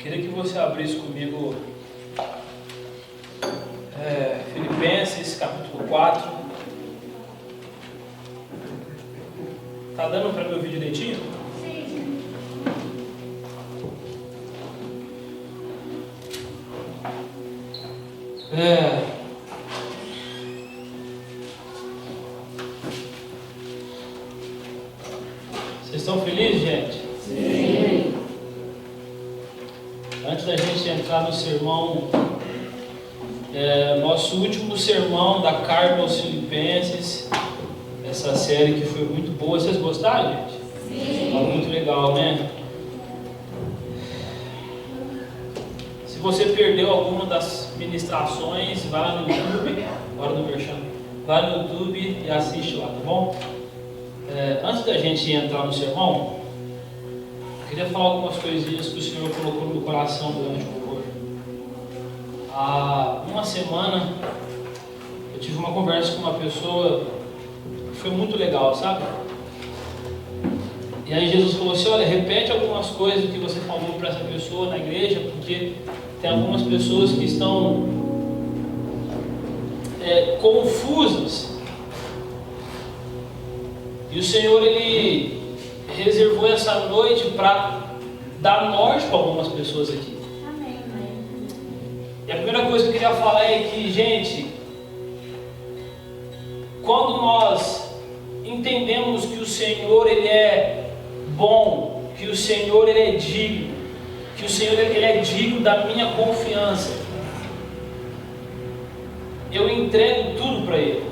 Queria que você abrisse comigo Filipenses capítulo 4. Tá dando para me ouvir direitinho? Sim. Vocês estão felizes, gente? Sim. Antes da gente entrar no sermão, nosso último sermão da carta aos Filipenses, essa série que foi muito boa. Vocês gostaram, gente? Sim. Tá muito legal, né? Se você perdeu alguma das ministrações, vai lá no YouTube, hora do merchan, vai no YouTube e assiste lá, tá bom? Antes da gente entrar no sermão, eu queria falar algumas coisinhas que o Senhor colocou no meu coração durante o louvor. Há uma semana eu tive uma conversa com uma pessoa que foi muito legal, sabe? E aí Jesus falou assim: olha, repete algumas coisas que você falou para essa pessoa na igreja, porque tem algumas pessoas que estão confusas. E o Senhor, Ele reservou essa noite para dar norte para algumas pessoas aqui. Amém. E a primeira coisa que eu queria falar é que, gente, quando nós entendemos que o Senhor, Ele é bom, que o Senhor, Ele é digno, que o Senhor, Ele é digno da minha confiança, eu entrego tudo para Ele.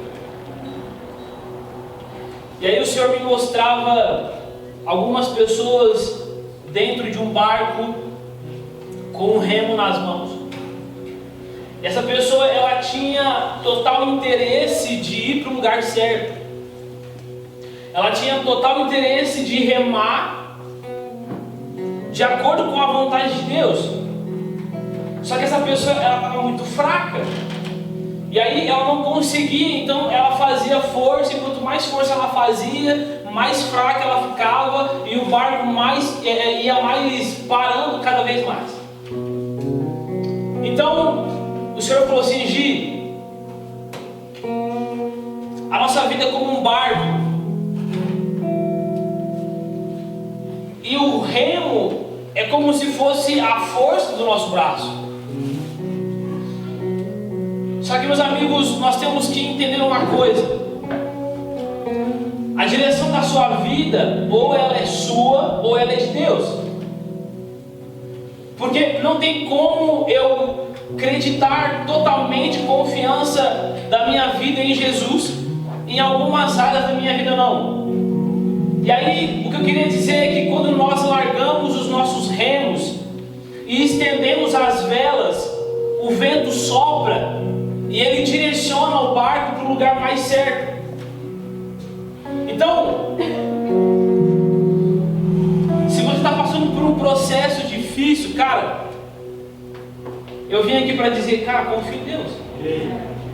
E aí o Senhor me mostrava algumas pessoas dentro de um barco com um remo nas mãos. E essa pessoa, ela tinha total interesse de ir para o lugar certo. Ela tinha total interesse de remar de acordo com a vontade de Deus. Só que essa pessoa, ela estava muito fraca. E aí ela não conseguia, então ela fazia força, e quanto mais força ela fazia, mais fraca ela ficava, e o barco ia mais parando cada vez mais. Então o Senhor falou assim: Gi, a nossa vida é como um barco, e o remo é como se fosse a força do nosso braço. Só que, meus amigos, nós temos que entender uma coisa: a direção da sua vida, ou ela é sua, ou ela é de Deus. Porque não tem como eu acreditar totalmente confiança da minha vida em Jesus em algumas áreas da minha vida, não. E aí, o que eu queria dizer é que quando nós largamos os nossos remos e estendemos as velas, o vento sopra e ele direciona o barco para o lugar mais certo. Então, se você está passando por um processo difícil, cara, eu vim aqui para dizer, cara, confie em Deus.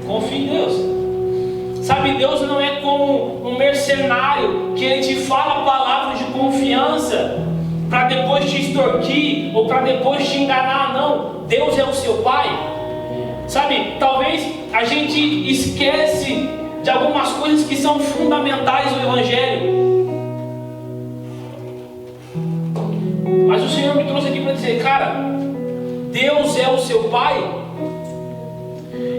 Confie em Deus. Sabe, Deus não é como um mercenário que ele te fala palavras de confiança para depois te extorquir ou para depois te enganar, não. Deus é o seu Pai. Sabe, talvez a gente esquece de algumas coisas que são fundamentais no Evangelho. Mas o Senhor me trouxe aqui para dizer, cara, Deus é o seu Pai.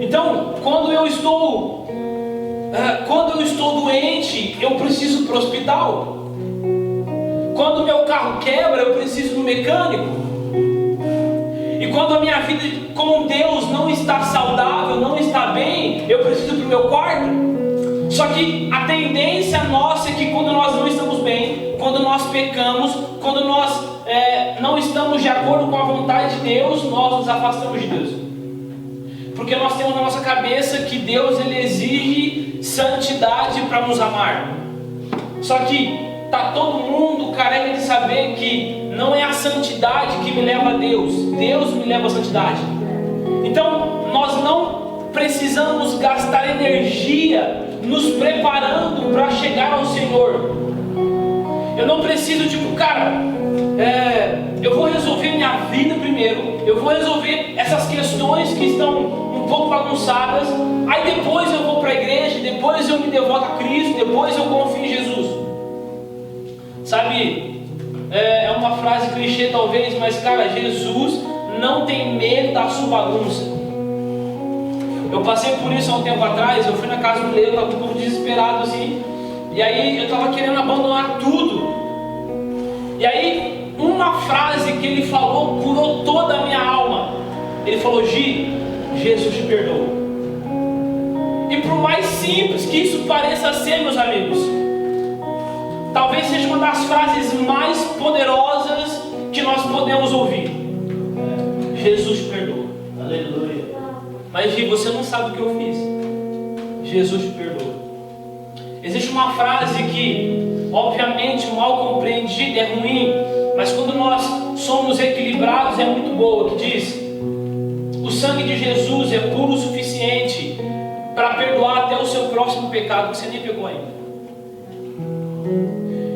Então, quando eu estou doente, eu preciso ir para o hospital. Quando meu carro quebra, eu preciso ir no mecânico. E quando a minha vida com Deus não está saudável, não está bem, eu preciso ir para o meu quarto. Só que a tendência nossa é que quando nós não estamos bem, quando nós pecamos, quando nós não estamos de acordo com a vontade de Deus, nós nos afastamos de Deus. Porque nós temos na nossa cabeça que Deus, ele exige santidade para nos amar. Só que está todo mundo careca de saber que não é a santidade que me leva a Deus, Deus me leva à santidade. Então nós não precisamos gastar energia nos preparando para chegar ao Senhor. Eu não preciso, eu vou resolver minha vida primeiro, eu vou resolver essas questões que estão um pouco bagunçadas, aí depois eu vou para a igreja, depois eu me devoto a Cristo, depois eu confio em Jesus. Sabe, é uma frase clichê talvez, mas cara, Jesus não tem medo da sua bagunça. Eu passei por isso há um tempo atrás. Eu fui na casa do Leo, eu estava um pouco desesperado assim, e aí eu estava querendo abandonar tudo. E aí uma frase que ele falou curou toda a minha alma. Ele falou: Gi, Jesus te perdoa. E por mais simples que isso pareça ser, meus amigos, talvez seja uma das frases mais poderosas que nós podemos ouvir. Jesus te perdoa. Aleluia. Mas Gi, você não sabe o que eu fiz. Jesus te perdoa. Existe uma frase que, obviamente, mal compreendida é ruim, mas quando nós somos equilibrados é muito boa, que diz: o sangue de Jesus é puro o suficiente para perdoar até o seu próximo pecado que você nem pegou ainda.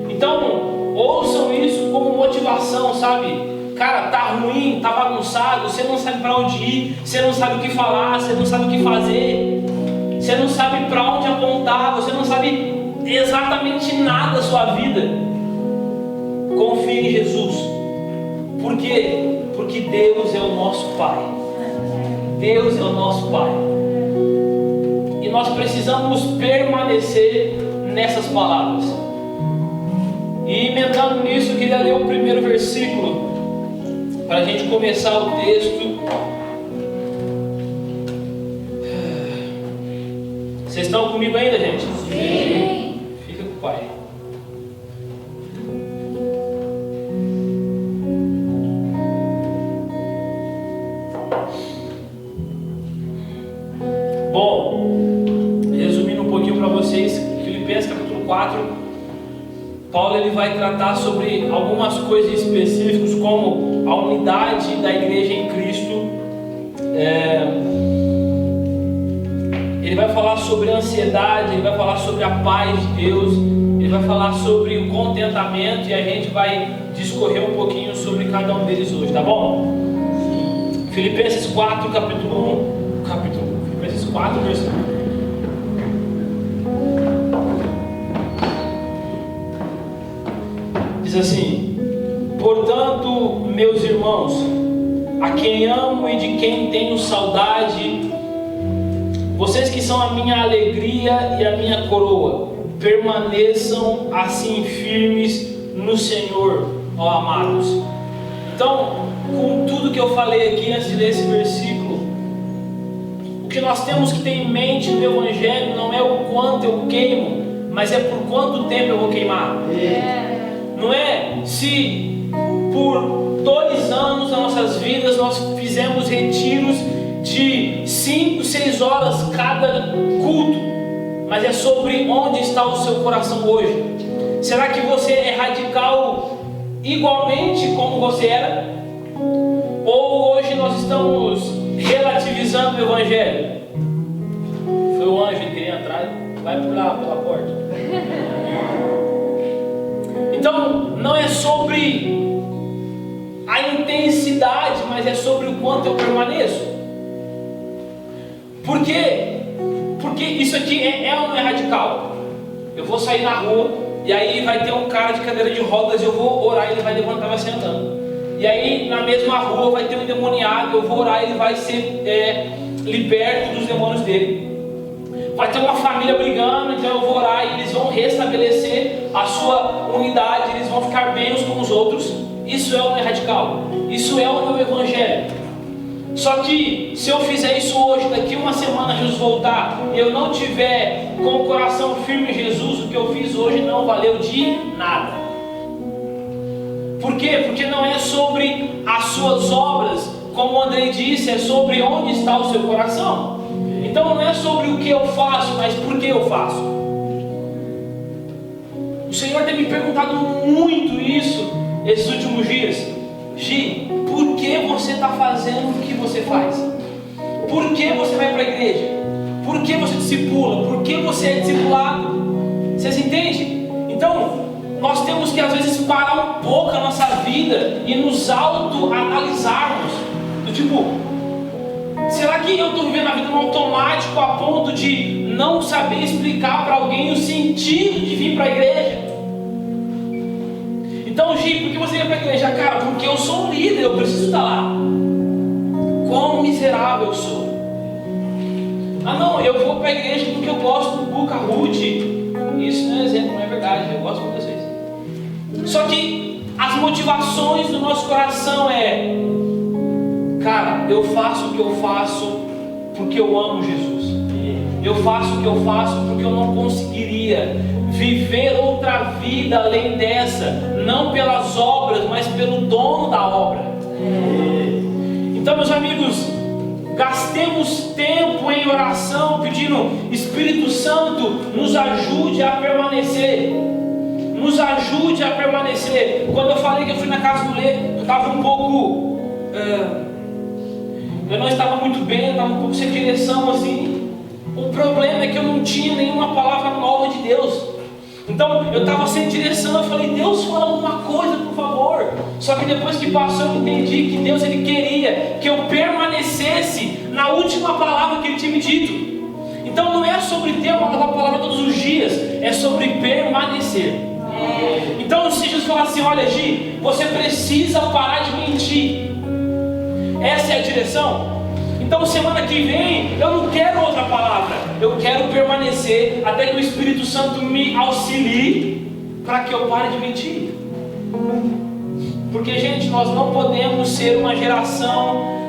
Então, ouçam isso como motivação, sabe? Cara, tá ruim, tá bagunçado, você não sabe para onde ir, você não sabe o que falar, você não sabe o que fazer, você não sabe para onde apontar, você não sabe exatamente nada da sua vida. Confie em Jesus. Por quê? Porque Deus é o nosso Pai. Deus é o nosso Pai. E nós precisamos permanecer nessas palavras. E emendando nisso, eu queria ler o primeiro versículo para a gente começar o texto. Vocês estão comigo ainda, gente? Sim. Fica com o Pai. Bom, resumindo um pouquinho para vocês, Filipenses capítulo 4, Paulo ele vai tratar sobre algumas coisas específicas, como a unidade da igreja em Cristo. Ele vai falar sobre a ansiedade, ele vai falar sobre a paz de Deus, ele vai falar sobre o contentamento, e a gente vai discorrer um pouquinho sobre cada um deles hoje, tá bom? Filipenses 4, capítulo 1, Filipenses 4, versículo 1. Diz assim: portanto, meus irmãos, a quem amo e de quem tenho saudade, vocês que são a minha alegria e a minha coroa, permaneçam assim firmes no Senhor, ó amados. Então, com tudo que eu falei aqui antes de ler esse versículo, o que nós temos que ter em mente no Evangelho não é o quanto eu queimo, mas é por quanto tempo eu vou queimar. Não é se por 2 anos das nossas vidas nós fizemos retiros de 5, 6 horas cada culto, mas é sobre onde está o seu coração hoje. Será que você é radical igualmente como você era? Ou hoje nós estamos relativizando o Evangelho? Foi o anjo que queria entrar, vai pular pela porta. Então, não é sobre a intensidade, mas é sobre o quanto eu permaneço. Por quê? Porque isso aqui é ou não é radical? Eu vou sair na rua, e aí vai ter um cara de cadeira de rodas, eu vou orar, ele vai levantar e vai ser andando. E aí na mesma rua vai ter um endemoniado, eu vou orar, ele vai ser liberto dos demônios dele. Vai ter uma família brigando, então eu vou orar e eles vão restabelecer a sua unidade, eles vão ficar bem uns com os outros. Isso é o meu radical, isso é o meu Evangelho. Só que se eu fizer isso hoje, daqui uma semana Jesus voltar, e eu não tiver com o coração firme em Jesus, o que eu fiz hoje não valeu de nada. Por quê? Porque não é sobre as suas obras, como o Andrei disse, é sobre onde está o seu coração. Então não é sobre o que eu faço, mas por que eu faço. O Senhor tem me perguntado muito isso esses últimos dias. Gi, por que você está fazendo o que você faz? Por que você vai para a igreja? Por que você discipula? Por que você é discipulado? Vocês entendem? Então, nós temos que às vezes parar um pouco a nossa vida e nos autoanalisarmos. Do tipo, será que eu estou vivendo a vida no automático a ponto de não saber explicar para alguém o sentido de vir para a igreja? Então, Gi, por que você vem para a igreja? Cara, porque eu sou um líder, eu preciso estar lá. Quão miserável eu sou. Ah não, eu vou para a igreja porque eu gosto do Buca Ruth. Isso não é exemplo, não é verdade, eu gosto muito de vocês. Só que as motivações do nosso coração é: cara, eu faço o que eu faço porque eu amo Jesus. Eu faço o que eu faço porque eu não conseguiria viver outra vida além dessa, não pelas obras, mas pelo dono da obra. Então, meus amigos, gastemos tempo em oração, pedindo: Espírito Santo, nos ajude a permanecer. Nos ajude a permanecer. Quando eu falei que eu fui na casa do Lê, eu estava um pouco... eu não estava muito bem, eu estava um pouco sem direção assim. O problema é que eu não tinha nenhuma palavra nova de Deus. Então eu estava sem direção, eu falei: Deus, fala alguma coisa, por favor. Só que depois que passou, eu entendi que Deus, Ele queria que eu permanecesse na última palavra que Ele tinha me dito. Então não é sobre ter uma nova palavra todos os dias, é sobre permanecer. Então se Jesus falar assim: olha, Gi, você precisa parar de mentir, essa é a direção. Então semana que vem eu não quero outra palavra, eu quero permanecer até que o Espírito Santo me auxilie para que eu pare de mentir. Porque, gente, nós não podemos ser uma geração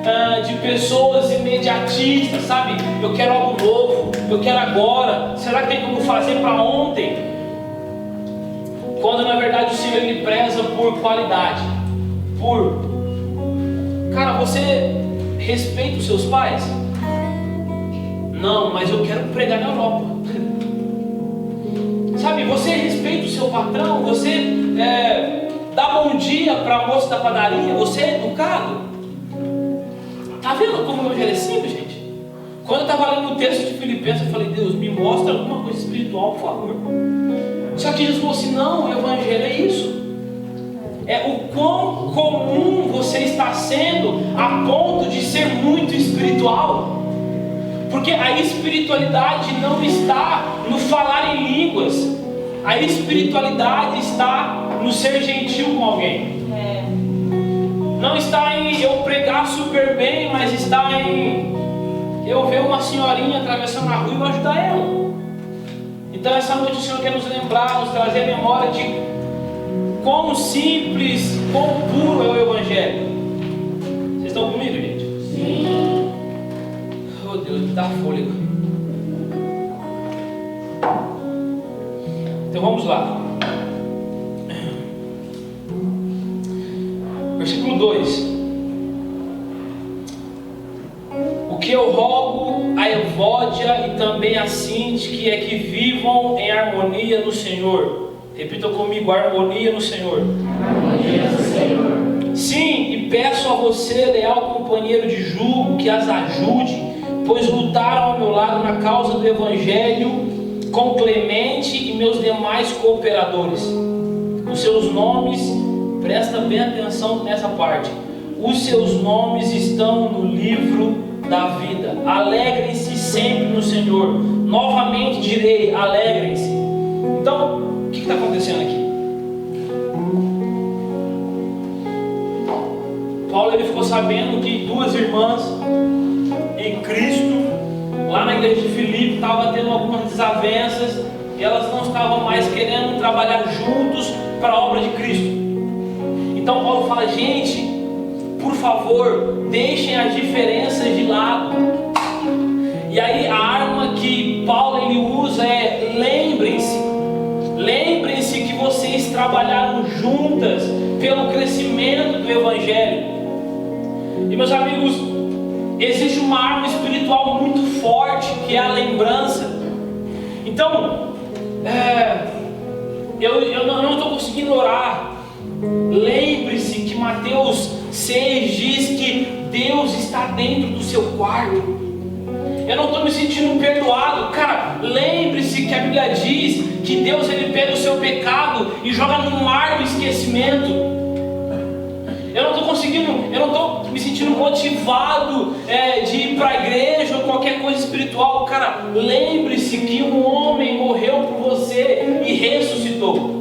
de pessoas imediatistas, sabe? Eu quero algo novo, eu quero agora. Será que tem como fazer para ontem? Quando na verdade o Senhor, Ele preza por qualidade. Cara, você respeita os seus pais? Não, mas eu quero pregar na Europa. Sabe, você respeita o seu patrão? Você dá bom dia para a moça da padaria? Você é educado? Tá vendo como o evangelho é simples, gente? Quando eu estava lendo o texto de Filipenses, eu falei: Deus, me mostra alguma coisa espiritual, por favor. Só que Jesus falou assim: não, o evangelho é isso. É o quão comum você está sendo a ponto de ser muito espiritual. Porque a espiritualidade não está no falar em línguas. A espiritualidade está no ser gentil com alguém. Não está em eu pregar super bem, mas está em eu ver uma senhorinha atravessando a rua e eu ajudar ela. Então essa noite o Senhor quer nos lembrar, nos trazer a memória de quão simples, quão puro é o evangelho. Vocês estão comigo, gente? Sim. Oh Deus, me dá fôlego. Então vamos lá. Versículo 2. O que eu rogo a Evódia e também a Sintique é que vivam em harmonia no Senhor. Repitam comigo: harmonia no Senhor. Harmonia no Senhor. Sim, e peço a você, leal companheiro de julgo, que as ajude, pois lutaram ao meu lado na causa do Evangelho com Clemente e meus demais cooperadores. Os seus nomes, presta bem atenção nessa parte, os seus nomes estão no livro da vida. Alegrem-se sempre no Senhor. Novamente direi: alegrem-se. Então, o que está acontecendo aqui? Paulo, ele ficou sabendo que duas irmãs em Cristo, lá na igreja de Filipe, estavam tendo algumas desavenças e elas não estavam mais querendo trabalhar juntos para a obra de Cristo. Então Paulo fala: gente, por favor, deixem as diferenças de lado. E aí a arma que Paulo ele usa é: lembrem-se que vocês trabalharam juntas pelo crescimento do Evangelho. E meus amigos, existe uma arma espiritual muito forte, que é a lembrança. Então, eu não estou conseguindo orar. Lembre-se que Mateus 6 diz que Deus está dentro do seu quarto. eu não estou me sentindo perdoado. Cara, lembre-se que a Bíblia diz que Deus ele pega o seu pecado e joga no mar do esquecimento. Eu não estou me sentindo motivado de ir para a igreja ou qualquer coisa espiritual. Cara, lembre-se que um homem morreu por você e ressuscitou.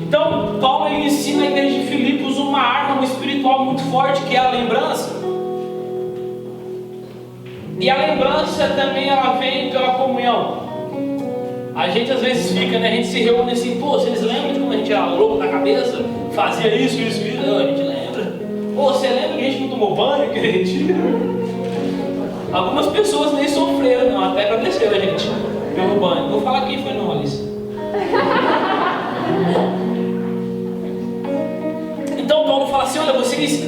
Então, Paulo ele ensina a igreja de Filipos uma arma espiritual muito forte, que é a lembrança. E a lembrança também ela vem pela comunhão. A gente às vezes fica, né? A gente se reúne assim, pô, vocês lembram de quando a gente era louco da cabeça? Fazia isso? Não, a gente lembra. Pô, você lembra que a gente não tomou banho, crente? Algumas pessoas nem sofreram, não, até agradeceram a gente pelo banho. Não vou falar quem foi não, Alice. Então Paulo fala assim, olha, vocês,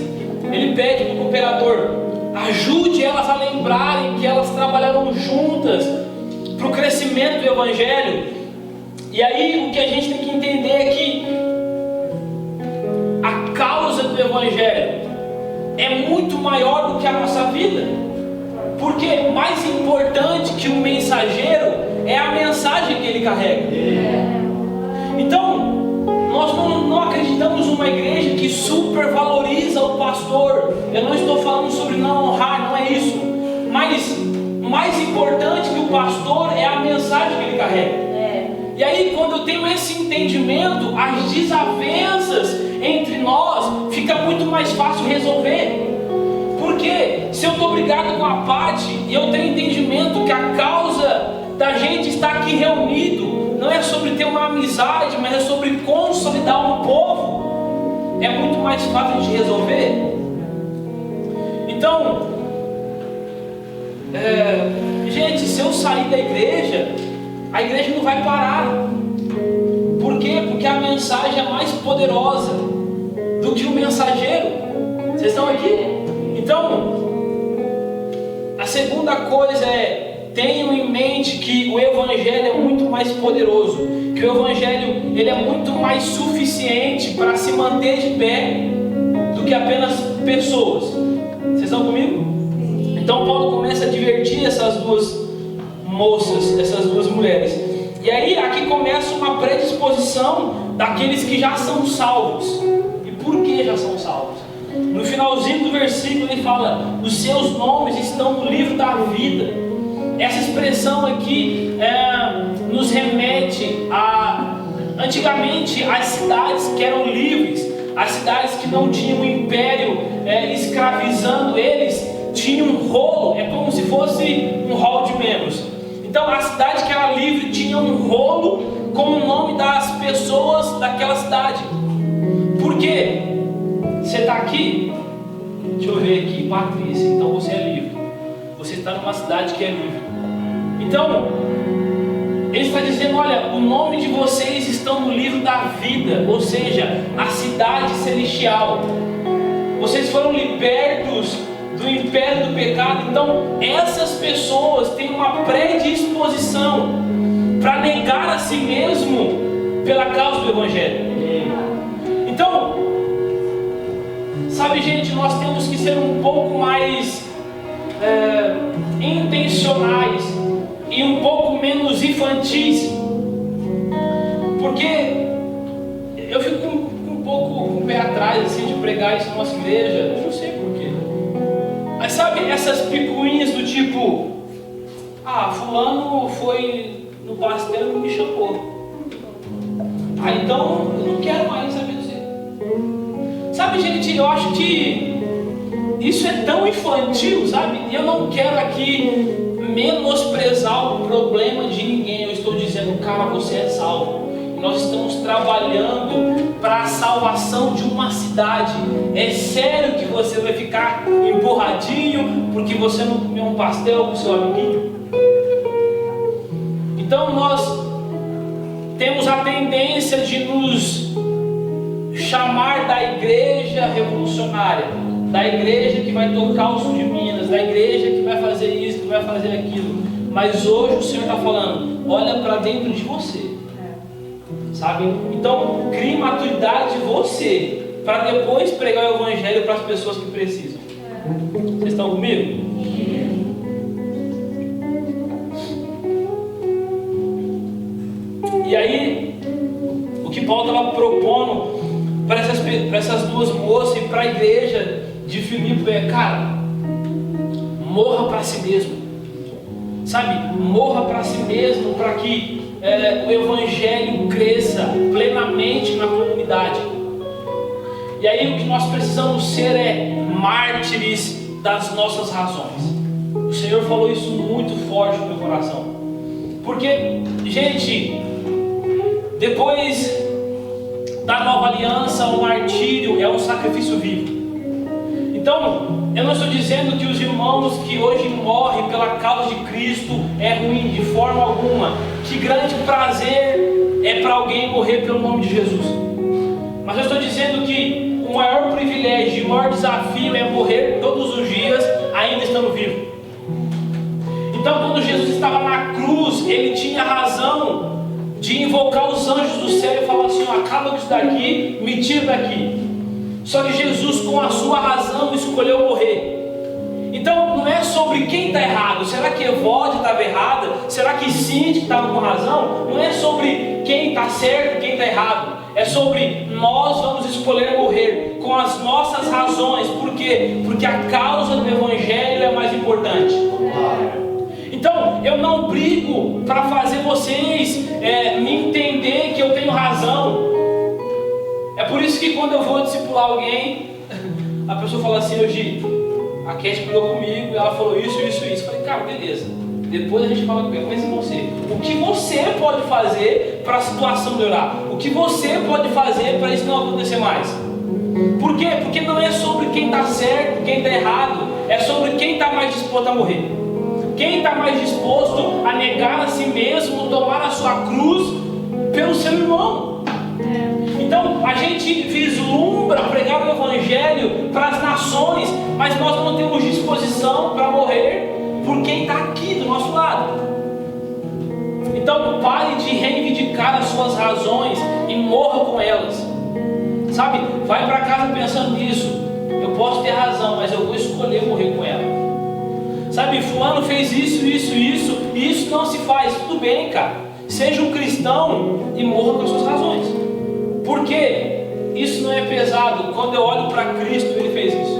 ele pede para o cooperador, ajude elas a lembrarem que elas trabalharam juntas para o crescimento do Evangelho. E aí o que a gente tem que entender é que a causa do Evangelho é muito maior do que a nossa vida. Porque mais importante que o mensageiro é a mensagem que ele carrega. Então, nós não acreditamos numa igreja que supervaloriza o pastor. Eu não estou falando sobre não honrar, não é isso. Mas mais importante que o pastor é a mensagem que ele carrega. E aí, quando eu tenho esse entendimento, as desavenças entre nós fica muito mais fácil resolver. Porque se eu estou brigado com a Paty e eu tenho entendimento que a causa da gente estar aqui reunido não é sobre ter uma amizade, mas é sobre consolidar um povo, é muito mais fácil de resolver. Então, gente, se eu sair da igreja, a igreja não vai parar. Por quê? Porque a mensagem é mais poderosa do que o mensageiro. Vocês estão aqui? Então, a segunda coisa é, tenham em mente que o Evangelho é muito mais poderoso, que o Evangelho ele é muito mais suficiente para se manter de pé do que apenas pessoas. Vocês estão comigo? Então Paulo começa a advertir essas duas moças, essas duas mulheres. E aí aqui começa uma predisposição daqueles que já são salvos. E por que já são salvos? No finalzinho do versículo ele fala, os seus nomes estão no livro da vida. Essa expressão aqui nos remete a, antigamente, as cidades que eram livres, as cidades que não tinham o império escravizando eles, tinham um rolo, é como se fosse um hall de membros. Então a cidade que era livre tinha um rolo com o nome das pessoas daquela cidade. Por quê? Você está aqui? Deixa eu ver aqui, Patrícia, então você é livre. Você está numa cidade que é livre. Então, ele está dizendo, olha, o nome de vocês estão no livro da vida, ou seja, a cidade celestial. Vocês foram libertos do império do pecado. Então, essas pessoas têm uma predisposição para negar a si mesmo pela causa do Evangelho. Então, sabe, gente, nós temos que ser um pouco mais intencionais e um pouco menos infantis, porque eu fico um pouco com o pé atrás assim, de pregar isso na nossa igreja, eu não sei porquê, mas sabe essas picuinhas do tipo, fulano foi no pastel e não me chamou, então eu não quero mais saber disso. Sabe, gente, eu acho que isso é tão infantil, sabe? E eu não quero aqui menosprezar o problema de ninguém. Eu estou dizendo, cara, você é salvo. Nós estamos trabalhando para a salvação de uma cidade. É sério que você vai ficar empurradinho porque você não comeu um pastel com o seu amiguinho? Então nós temos a tendência de nos chamar da igreja revolucionária, da igreja que vai tocar o sul de Minas, da igreja que vai fazer isso, que vai fazer aquilo. Mas hoje o Senhor está falando, olha para dentro de você, sabe? Então crie maturidade em você, para depois pregar o Evangelho para as pessoas que precisam. Vocês estão comigo? Filipe é, cara, morra para si mesmo, sabe? Morra para si mesmo, para que o Evangelho cresça plenamente na comunidade. E aí o que nós precisamos ser é mártires das nossas razões. O Senhor falou isso muito forte no meu coração. Porque, gente, depois da nova aliança, o martírio é um sacrifício vivo. Então, eu não estou dizendo que os irmãos que hoje morrem pela causa de Cristo é ruim de forma alguma. Que grande prazer é para alguém morrer pelo nome de Jesus. Mas eu estou dizendo que o maior privilégio e o maior desafio é morrer todos os dias ainda estando vivo. Então, quando Jesus estava na cruz, ele tinha razão de invocar os anjos do céu e falar assim: acaba com isso daqui, me tira daqui. Só que Jesus, com a sua razão, escolheu morrer. Então, não é sobre quem está errado. Será que Evódia estava errada? Será que Cindy estava com razão? Não é sobre quem está certo e quem está errado. É sobre nós vamos escolher morrer com as nossas razões. Por quê? Porque a causa do Evangelho é mais importante. Então, eu não brigo para fazer vocês me entender que eu tenho razão. É por isso que quando eu vou discipular alguém, a pessoa fala assim: hoje a Cat brigou comigo e ela falou isso. Eu falei: cara, beleza, depois a gente fala com ele, mas e você? O que você pode fazer para a situação melhorar? O que você pode fazer para isso não acontecer mais? Por quê? Porque não é sobre quem está certo, quem está errado. É sobre quem está mais disposto a morrer. Quem está mais disposto a negar a si mesmo, tomar a sua cruz pelo seu irmão. Então a gente vislumbra pregar o Evangelho para as nações, mas nós não temos disposição para morrer por quem está aqui do nosso lado. Então pare de reivindicar as suas razões e morra com elas. Sabe, vai para casa pensando nisso. Eu posso ter razão, mas eu vou escolher morrer com ela. Sabe, fulano fez isso, e isso não se faz. Tudo bem, cara. Seja um cristão e morra com as suas razões. Por quê? Isso não é pesado. Quando eu olho para Cristo, Ele fez isso.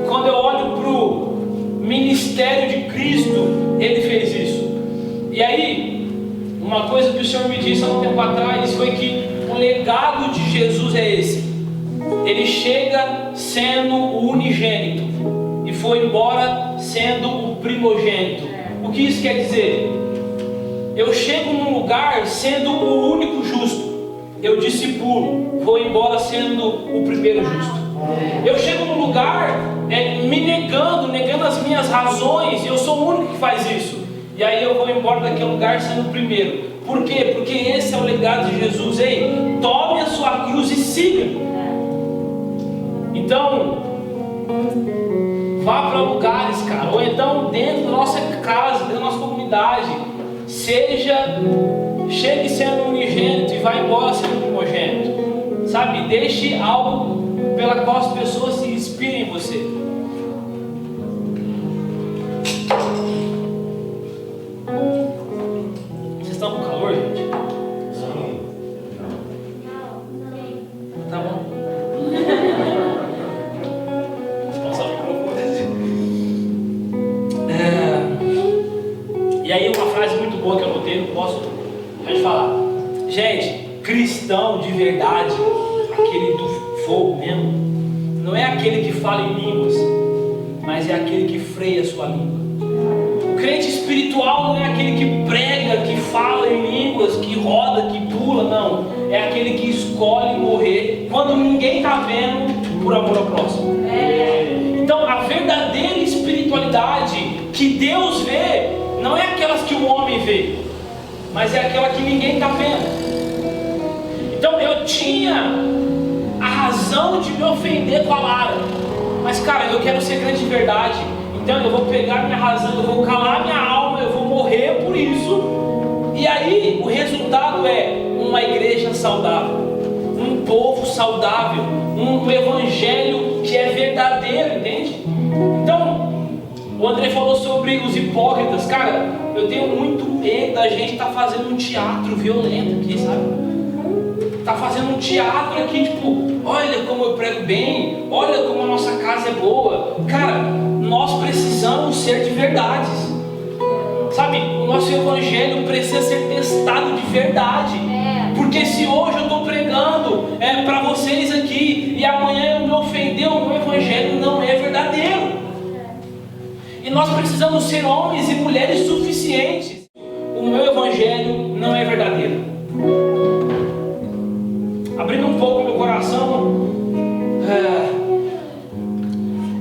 Quando eu olho para o ministério de Cristo, Ele fez isso. E aí, uma coisa que o Senhor me disse há um tempo atrás foi que o legado de Jesus é esse. Ele chega sendo o unigênito e foi embora sendo o primogênito. O que isso quer dizer? Eu chego num lugar sendo o único justo. Eu discipulo, vou embora sendo o primeiro justo. Eu chego num lugar me negando as minhas razões, e eu sou o único que faz isso. E aí eu vou embora daquele lugar sendo o primeiro. Por quê? Porque esse é o legado de Jesus. Ei, tome a sua cruz e siga. Então, vá para lugares, cara, ou então dentro da nossa casa, dentro da nossa comunidade, chegue sendo unigênito e vá embora sendo primogênito, sabe? Deixe algo pela qual as pessoas se inspirem em você. Vocês estão com calor, gente? Tá bom. E aí uma frase muito boa que eu notei, não posso deixar de falar. Gente, cristão de verdade, aquele do fogo mesmo, não é aquele que fala em línguas, mas é aquele que freia a sua língua. O crente espiritual não é aquele que prega, que fala em línguas, que roda, que pula, não. É aquele que escolhe morrer quando ninguém está vendo, por amor ao próximo. Então a verdadeira espiritualidade que Deus vê não é aquelas que o homem vê, mas é aquela que ninguém está vendo. Então eu tinha a razão de me ofender com a Lara, mas cara, eu quero ser crente de verdade. Então eu vou pegar minha razão, eu vou calar minha alma, eu vou morrer por isso. E aí o resultado é uma igreja saudável, um povo saudável, um evangelho que é verdadeiro, entende? Então o André falou sobre os hipócritas. Cara, eu tenho muito medo da gente estar fazendo um teatro violento aqui, sabe? Tá fazendo um teatro aqui, tipo, olha como eu prego bem, olha como a nossa casa é boa. Cara, nós precisamos ser de verdades. Sabe, o nosso evangelho precisa ser testado de verdade. Porque se hoje eu estou pregando para vocês aqui e amanhã eu me ofender, o meu evangelho não é verdadeiro. E nós precisamos ser homens e mulheres suficientes. O meu evangelho não é verdadeiro. Abrindo um pouco meu coração,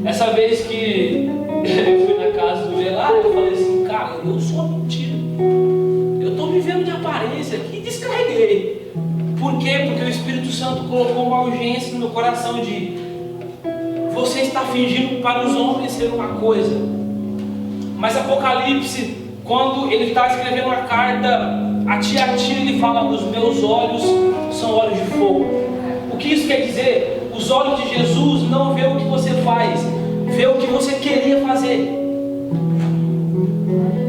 essa vez que eu fui na casa do Velário, eu falei assim, cara, eu sou mentira. Eu estou vivendo de aparência aqui e descarreguei. Por quê? Porque o Espírito Santo colocou uma urgência no meu coração de você está fingindo para os homens ser uma coisa. Mas Apocalipse, quando ele está escrevendo uma carta a Tiatira, ele fala: os meus olhos são olhos de fogo. O que isso quer dizer? Os olhos de Jesus não vê o que você faz, vê o que você queria fazer.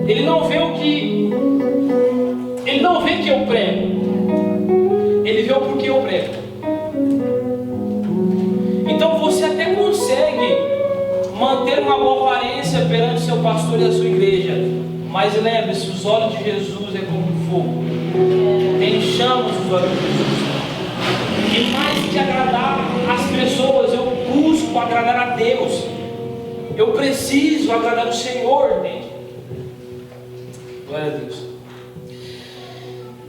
Ele não vê que eu prego, ele vê o porquê eu prego. Então você até consegue manter uma boa aparência perante o seu pastor e a sua igreja, mas lembre-se, os olhos de Jesus é como um fogo. Tem chamas os olhos de Jesus. E mais que agradar as pessoas, eu busco agradar a Deus. Eu preciso agradar o Senhor, entende? Glória a Deus.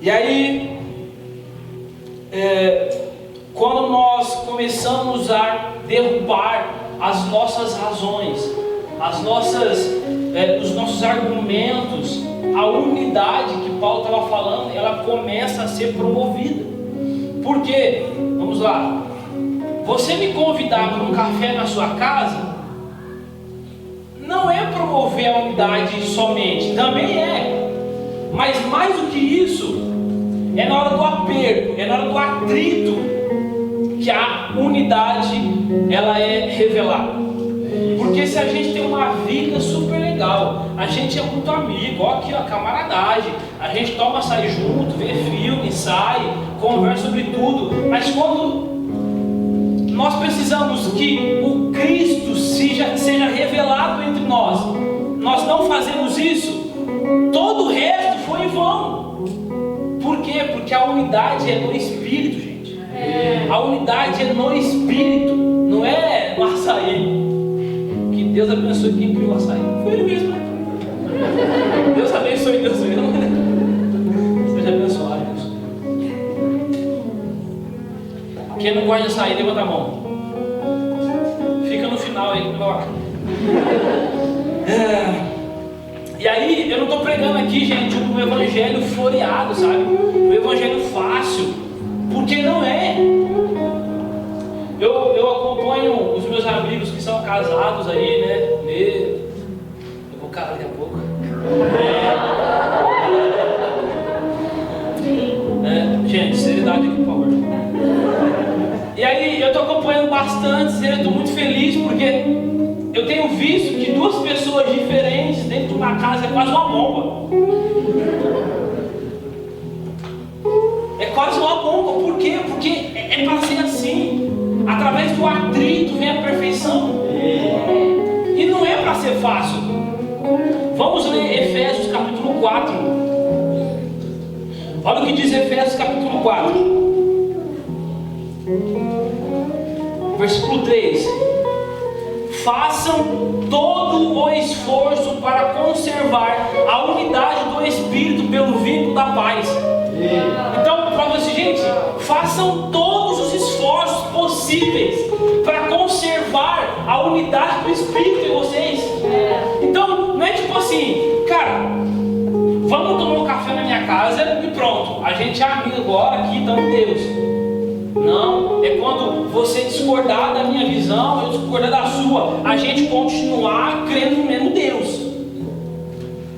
E aí, quando nós começamos a derrubar as nossas razões, os nossos argumentos, a unidade que Paulo estava falando, ela começa a ser promovida. Por quê? Vamos lá. Você me convidar para um café na sua casa não é promover a unidade somente, também é, mas mais do que isso, é na hora do aperto, é na hora do atrito que a unidade ela é revelada. Porque se a gente tem uma vida super legal, a gente é muito amigo, ó, aqui ó, camaradagem, a gente toma açaí junto, vê filme, sai, conversa sobre tudo, mas quando nós precisamos que o Cristo seja revelado entre nós não fazemos isso, todo o resto foi em vão. Por quê? Porque a unidade é no Espírito, gente. A unidade é no Espírito, não é no açaí. Que Deus abençoe quem criou o açaí. Foi Ele mesmo. Deus abençoe Deus mesmo. Seja abençoado, Deus. Quem não gosta de açaí, levanta a mão. Fica no final aí. E aí, eu não estou pregando aqui, gente, um evangelho floreado, sabe? Um evangelho fácil, porque não é. Eu acompanho os meus amigos que são casados aí, né? Eu vou calar daqui a pouco. Gente, seriedade aqui, por favor. E aí, eu estou acompanhando bastante, eu estou muito feliz, porque eu tenho visto que duas pessoas diferentes dentro de uma casa é quase uma bomba. É quase uma bomba. Por quê? Porque é para ser assim. Através do atrito vem a perfeição. E não é para ser fácil. Vamos ler Efésios capítulo 4. Olha o que diz Efésios capítulo 4. Versículo 3. Façam todo o esforço para conservar a unidade do Espírito pelo vínculo da paz. Então, para você, gente, façam todos os esforços possíveis para conservar a unidade do Espírito em vocês. Então, não é tipo assim, cara, vamos tomar um café na minha casa e pronto, a gente é amigo agora aqui, então Deus. Não, é quando você discordar da minha visão, eu discordar da sua, a gente continuar crendo no mesmo Deus.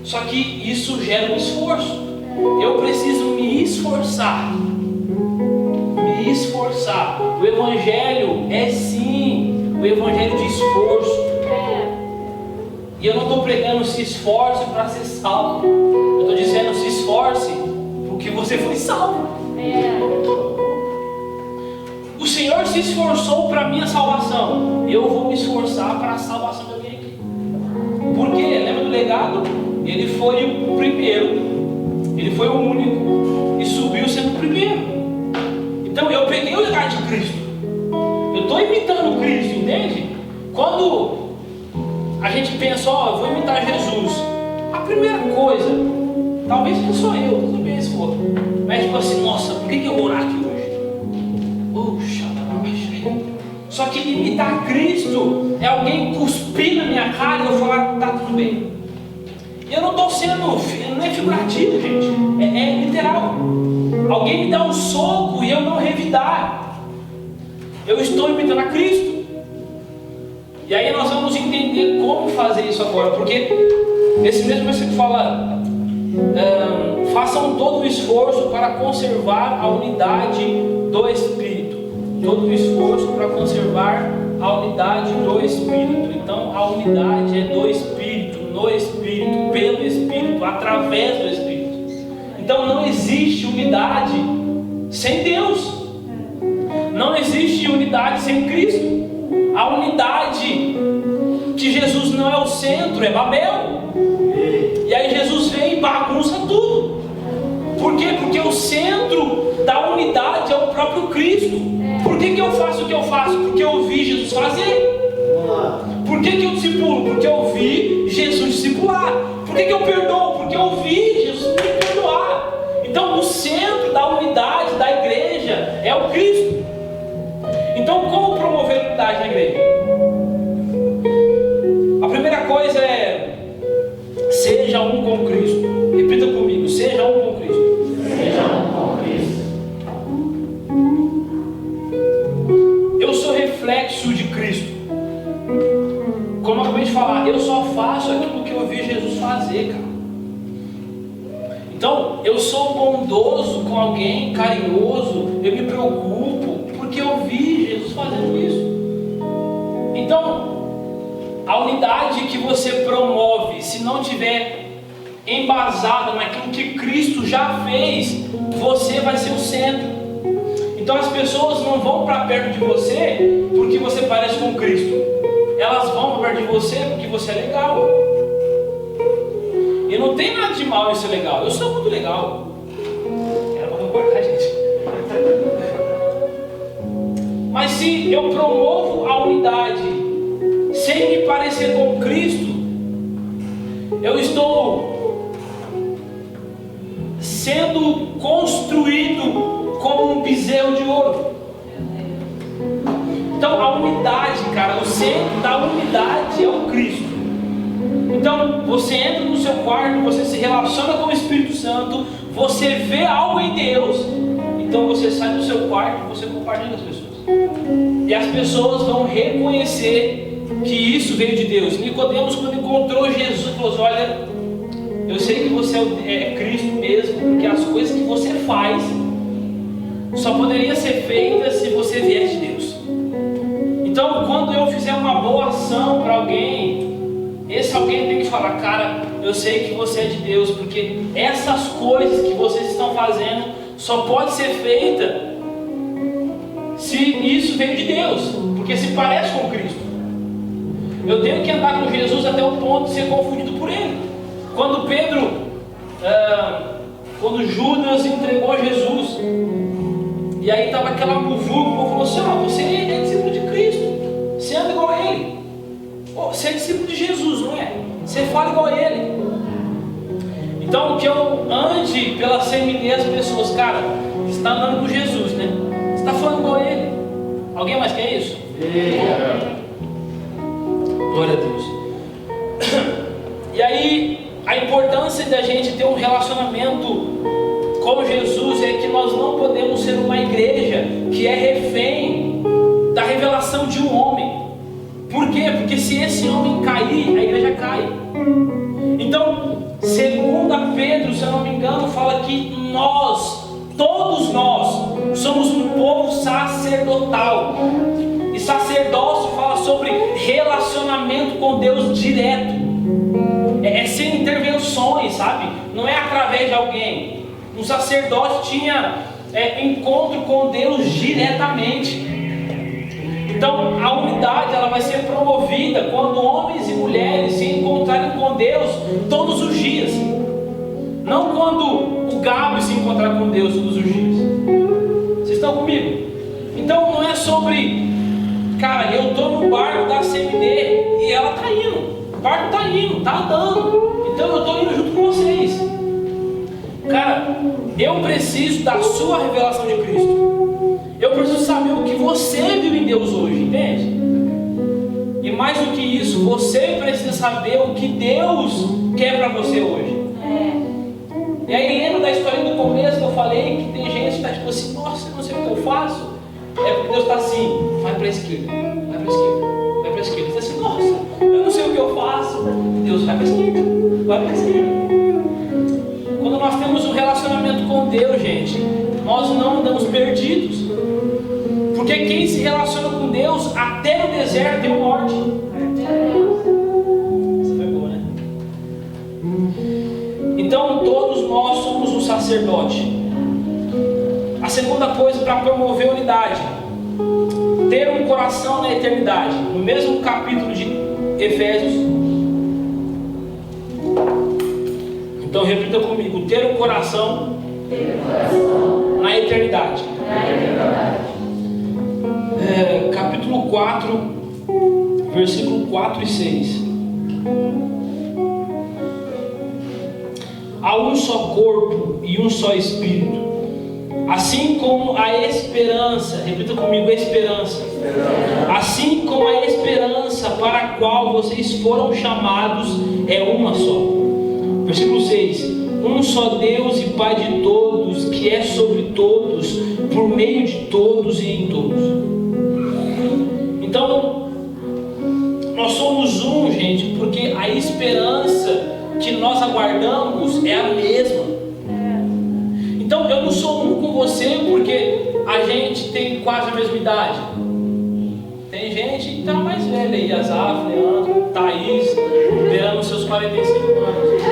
Só que isso gera um esforço. Eu preciso me esforçar. Me esforçar. O Evangelho é sim o Evangelho de esforço. E eu não estou pregando se esforce para ser salvo. Eu estou dizendo se esforce porque você foi salvo. O Senhor Senhor se esforçou para a minha salvação, eu vou me esforçar para a salvação de alguém aqui. Por quê? Lembra do legado? Ele foi o primeiro, ele foi o único e subiu sendo o primeiro. Então eu peguei o legado de Cristo, eu estou imitando Cristo, entende? Quando a gente pensa, eu vou imitar Jesus, a primeira coisa, talvez não sou eu, tudo bem se for, mas tipo assim, nossa, por que eu vou orar aqui hoje? Só que imitar Cristo é alguém cuspir na minha cara e eu falar, tá tudo bem. Eu não estou sendo, não é figurativo, gente, é literal. Alguém me dá um soco e eu não revidar, eu estou imitando a Cristo. E aí nós vamos entender como fazer isso agora, porque esse mesmo versículo fala, façam todo o esforço para conservar a unidade do Espírito. Todo o esforço para conservar a unidade do Espírito. Então a unidade é do Espírito, no Espírito, pelo Espírito, através do Espírito. Então não existe unidade sem Deus. Não existe unidade sem Cristo. A unidade que Jesus não é o centro, é Babel. E aí Jesus vem e bagunça tudo. Por quê? Porque o centro da unidade é o próprio Cristo. Por que eu faço o que eu faço? Porque eu vi Jesus fazer. Por que eu discipulo? Porque eu vi Jesus discipular. Por que eu perdoo? Porque eu vi Jesus me perdoar. Então o centro da unidade da igreja é o Cristo. Então como promover a unidade na igreja? A primeira coisa é: seja um com Cristo. Repita comigo: seja um com Cristo. Seja um com Cristo. Eu sou reflexo de Cristo. Como eu acabei de falar, eu só faço aquilo que eu vi Jesus fazer, cara. Então, eu sou bondoso com alguém, carinhoso, eu me preocupo, porque eu vi Jesus fazendo isso. Então, a unidade que você promove, se não tiver embasada naquilo que Cristo já fez, você vai ser o centro. Então as pessoas não vão para perto de você porque você parece com Cristo. Elas vão para perto de você porque você é legal. E não tem nada de mal em ser legal. Eu sou muito legal. Era para concordar, gente. Mas se eu promovo a unidade sem me parecer com Cristo, eu estou sendo construído como um bezerro de ouro. Então a unidade, cara, o centro da unidade é o Cristo. Então você entra no seu quarto, você se relaciona com o Espírito Santo, você vê algo em Deus, então você sai do seu quarto e você compartilha com as pessoas. E as pessoas vão reconhecer que isso veio de Deus. Nicodemos, quando encontrou Jesus, falou assim: olha, eu sei que você é Cristo mesmo, porque as coisas que você faz só poderia ser feitas se você viesse de Deus. Então, quando eu fizer uma boa ação para alguém, esse alguém tem que falar: cara, eu sei que você é de Deus, porque essas coisas que vocês estão fazendo só pode ser feita se isso veio de Deus, porque se parece com Cristo. Eu tenho que andar com Jesus até o ponto de ser confundido por Ele. Quando quando Judas entregou Jesus, e aí estava aquela muvuca, o povo falou assim: você é discípulo de Cristo, você anda igual a Ele. Você é discípulo de Jesus, não é? Você fala igual a Ele. Então que eu ande pela seminha das pessoas: cara, você está andando com Jesus, né? Você está falando igual a Ele. Alguém mais quer isso? Glória a Deus. E aí, a importância da gente ter um relacionamento com Jesus é que nós não podemos ser uma igreja que é refém da revelação de um homem. Por quê? Porque se esse homem cair, a igreja cai. Então, 2 Pedro, se eu não me engano, fala que todos nós, somos um povo sacerdotal. E sacerdócio fala sobre relacionamento com Deus direto. É sem intervenções, sabe? Não é através de alguém. Um sacerdote tinha encontro com Deus diretamente. Então a unidade ela vai ser promovida quando homens e mulheres se encontrarem com Deus todos os dias. Não quando o Gabi se encontrar com Deus todos os dias. Vocês estão comigo? Então não é sobre, cara, eu estou no barco da CMD e ela está indo. O barco está indo, está andando. Então eu estou indo junto com vocês. Cara, eu preciso da sua revelação de Cristo. Eu preciso saber o que você viu em Deus hoje, entende? E mais do que isso, você precisa saber o que Deus quer para você hoje. E aí lembra da história do começo que eu falei, que tem gente que está tipo assim, nossa, eu não sei o que eu faço. É porque Deus está assim, vai para a esquerda, vai para a esquerda, vai para a esquerda. Você está assim, nossa, eu não sei o que eu faço. Deus vai para a esquerda, vai para a esquerda. Quando nós temos um relacionamento com Deus, gente, nós não andamos perdidos. Porque quem se relaciona com Deus, até no deserto tem um norte. Isso foi boa, né? Então todos nós somos um sacerdote. A segunda coisa para promover a unidade, ter um coração na eternidade. No mesmo capítulo de Efésios. Então repita comigo, ter um coração na eternidade. Capítulo 4, versículo 4 e 6. Há um só corpo e um só espírito, assim como a esperança, repita comigo, esperança. Assim como a esperança para a qual vocês foram chamados é uma só. Versículo 6. Um só Deus e Pai de todos, que é sobre todos, por meio de todos e em todos. Então, nós somos um, gente, porque a esperança que nós aguardamos é a mesma. Então, eu não sou um com você porque a gente tem quase a mesma idade. Tem gente que está mais velha aí, Azaf, Leandro, Thaís, beirando seus 45 anos.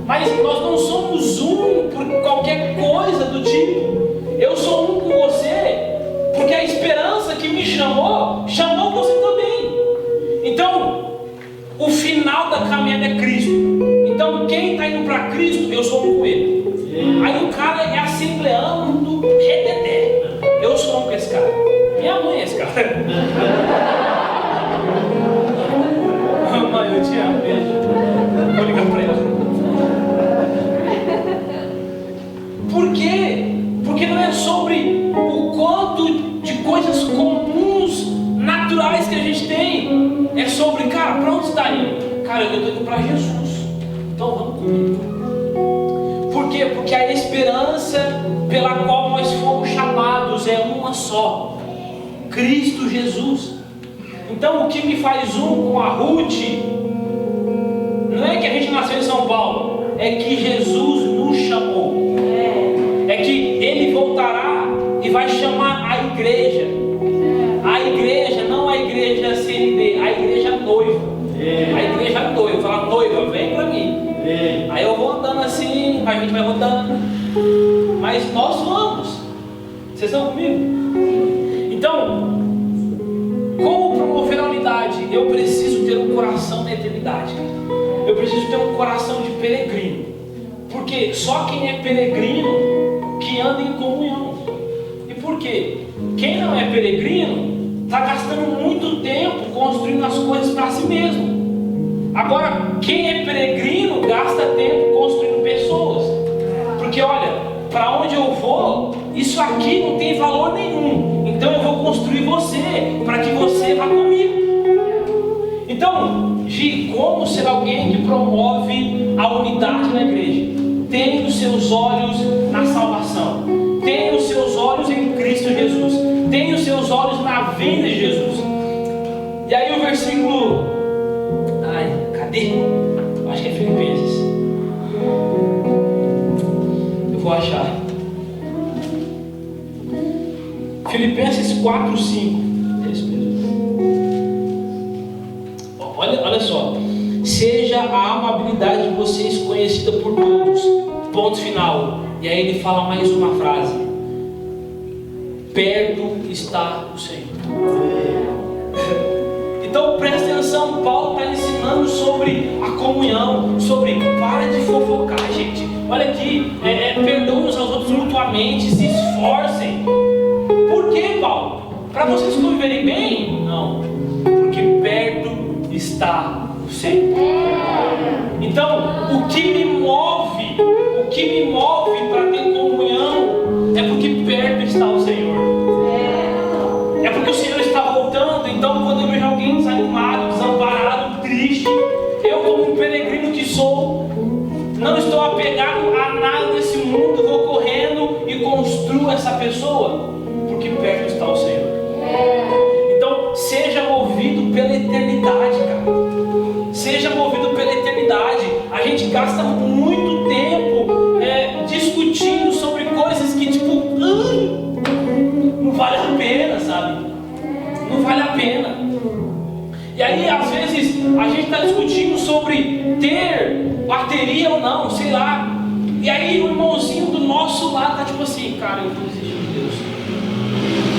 Mas nós não somos um por qualquer coisa do tipo. Eu sou um com você porque a esperança que me chamou você também. Então, o final da caminhada é Cristo. Então, quem está indo para Cristo, eu sou um com ele. Aí o cara é assembleano do rededé. Eu sou um com esse cara. Minha mãe é esse cara. Mãe, eu te amo, beijo. Vou ligar para ela. Por quê? Porque não é sobre o quanto de coisas comuns, naturais que a gente tem. É sobre, cara, para onde você está indo? Cara, eu estou indo para Jesus. Então vamos comigo. Por quê? Porque a esperança pela qual nós fomos chamados é uma só. Cristo Jesus. Então o que me faz um com a Ruth não é que a gente nasceu em São Paulo, é que Jesus nos chamou. É que Ele voltará e vai chamar a igreja. A igreja, não a igreja CND, a igreja noiva. A igreja noiva, fala noiva, vem pra mim. Aí eu vou andando assim, a gente vai rodando. Mas nós vamos. Vocês estão comigo? Então, como promover a unidade? Eu preciso ter um coração na eternidade. Eu preciso ter um coração de peregrino. Porque só quem é peregrino que anda em comunhão. E por quê? Quem não é peregrino está gastando muito tempo construindo as coisas para si mesmo. Agora, quem é peregrino gasta tempo construindo pessoas. Porque olha, para onde eu vou, isso aqui não tem valor nenhum. Então eu vou construir você para que você vá comigo. Então, Gi, como ser alguém que promove a unidade na igreja? Tenha os seus olhos na salvação. Tenha os seus olhos em Cristo Jesus. Tenha os seus olhos na vinda de Jesus. E aí o versículo... cadê? Acho que é Filipenses. Eu vou achar. Filipenses 4, 5. É isso mesmo. Olha só. Seja a amabilidade de vocês conhecida por todos. Ponto final. E aí ele fala mais uma frase. Perto está o Senhor. Então presta atenção, Paulo está ensinando sobre a comunhão, sobre para de fofocar, gente. Olha aqui, perdoem uns aos outros mutuamente, se esforcem. Por quê, Paulo? Para vocês conviverem bem? Não, porque perto está o Senhor. Então, o que me move para ter comunhão é porque perto está o Senhor. É porque o Senhor está voltando. Então, quando eu vejo alguém desanimado, desamparado, triste, eu, como um peregrino que sou, não estou apegado a nada desse mundo, vou correndo e construo essa pessoa, porque perto está o Senhor. Então, seja movido pela eternidade, cara. Seja movido pela eternidade. A gente gasta muito tempo discutindo sobre coisas que, tipo, não vale a pena, sabe? Não vale a pena. E aí, às vezes, a gente está discutindo sobre ter bateria ou não, sei lá. E aí, o irmãozinho do nosso lado está tipo assim: cara, eu vou desistir de Deus,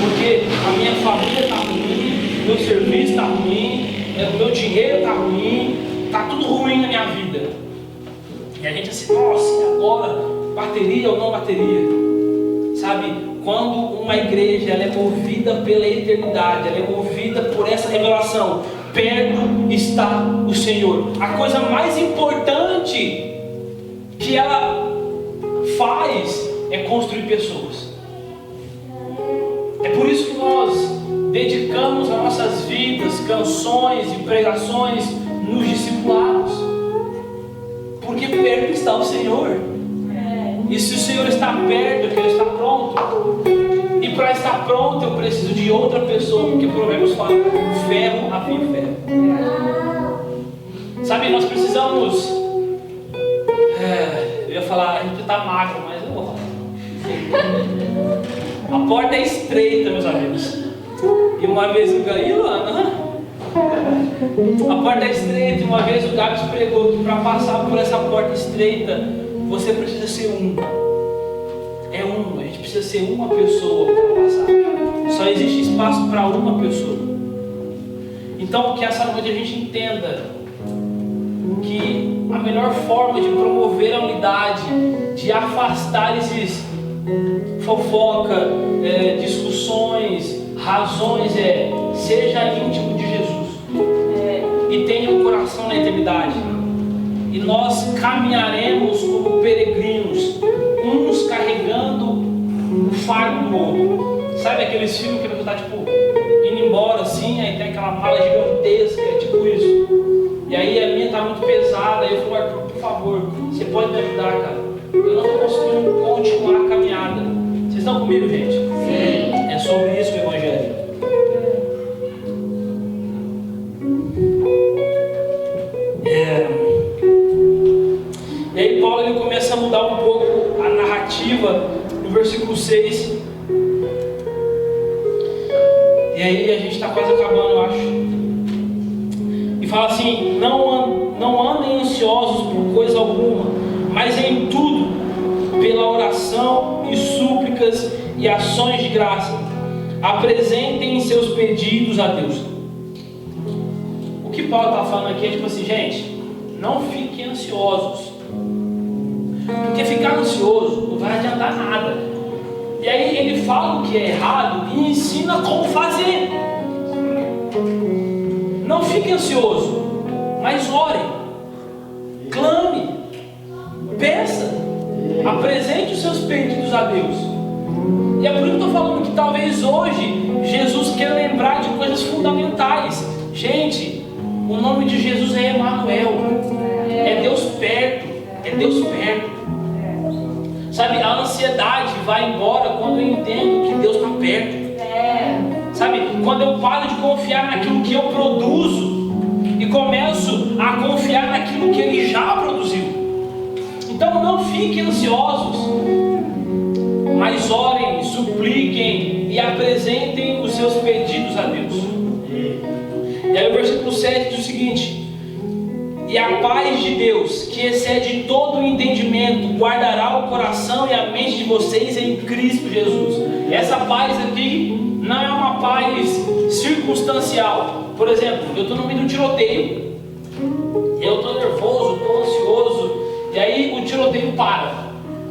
porque a minha família está ruim, meu serviço está ruim, o meu dinheiro está ruim, está tudo ruim na minha vida. E a gente assim: nossa, e agora? Bateria ou não bateria? Sabe, quando uma igreja ela é movida pela eternidade, ela é movida por essa revelação, perto está o Senhor. A coisa mais importante que ela faz é construir pessoas. É por isso que nós dedicamos as nossas vidas, canções e pregações nos discipulados, porque perto está o Senhor. E se o Senhor está perto, é que Ele está pronto. E para estar pronto, eu preciso de outra pessoa, porque Provérbios fala: ferro afia ferro. Sabe, nós precisamos. Eu ia falar, a gente está magro, mas eu vou falar. A porta é estreita, meus amigos. E uma vez o Gaio, a porta é estreita, e uma vez o Gabs pregou que para passar por essa porta estreita, você precisa ser um. A gente precisa ser uma pessoa para passar. Só existe espaço para uma pessoa. Então, que essa noite a gente entenda que a melhor forma de promover a unidade, de afastar esses fofoca, discussões, razões, seja íntimo de Jesus e tenha um coração na eternidade. E nós caminharemos como peregrinos, uns carregando o fardo do outro. Sabe aqueles filmes que a pessoa está indo embora assim, aí tem aquela mala gigantesca, tipo isso. E aí a minha está muito pesada, aí eu falo: Arthur, por favor, você pode me ajudar, cara? Eu não estou conseguindo continuar a caminhada. Vocês estão comigo, gente? Sim. É sobre isso o Evangelho. E aí Paulo ele começa a mudar um pouco a narrativa no versículo 6. E aí a gente está quase acabando, eu acho. E fala assim: não andem ansiosos por coisa alguma, mas em tudo, pela oração e súplicas e ações de graça, apresentem seus pedidos a Deus. O que Paulo está falando aqui é tipo assim: gente, não fiquem ansiosos, porque ficar ansioso não vai adiantar nada. E aí ele fala o que é errado e ensina como fazer. Não fique ansioso, mas ore, clame, peça, apresente os seus pedidos a Deus. E é por isso que eu estou falando que talvez hoje Jesus quer lembrar de coisas fundamentais. Gente, o nome de Jesus é Emanuel, é Deus perto, é Deus perto. Sabe, a ansiedade vai embora quando eu entendo que Deus está perto. Sabe, quando eu paro de confiar naquilo que eu produzo e começo a confiar naquilo que Ele já produziu. Então não fiquem ansiosos, mas orem, supliquem e apresentem os seus pedidos a Deus. E aí o versículo 7 diz o seguinte: e a paz de Deus, que excede todo o entendimento, guardará o coração e a mente de vocês em Cristo Jesus. Essa paz aqui não é uma paz circunstancial, por exemplo, eu estou no meio do tiroteio, eu estou nervoso, estou ansioso, e aí o tiroteio para.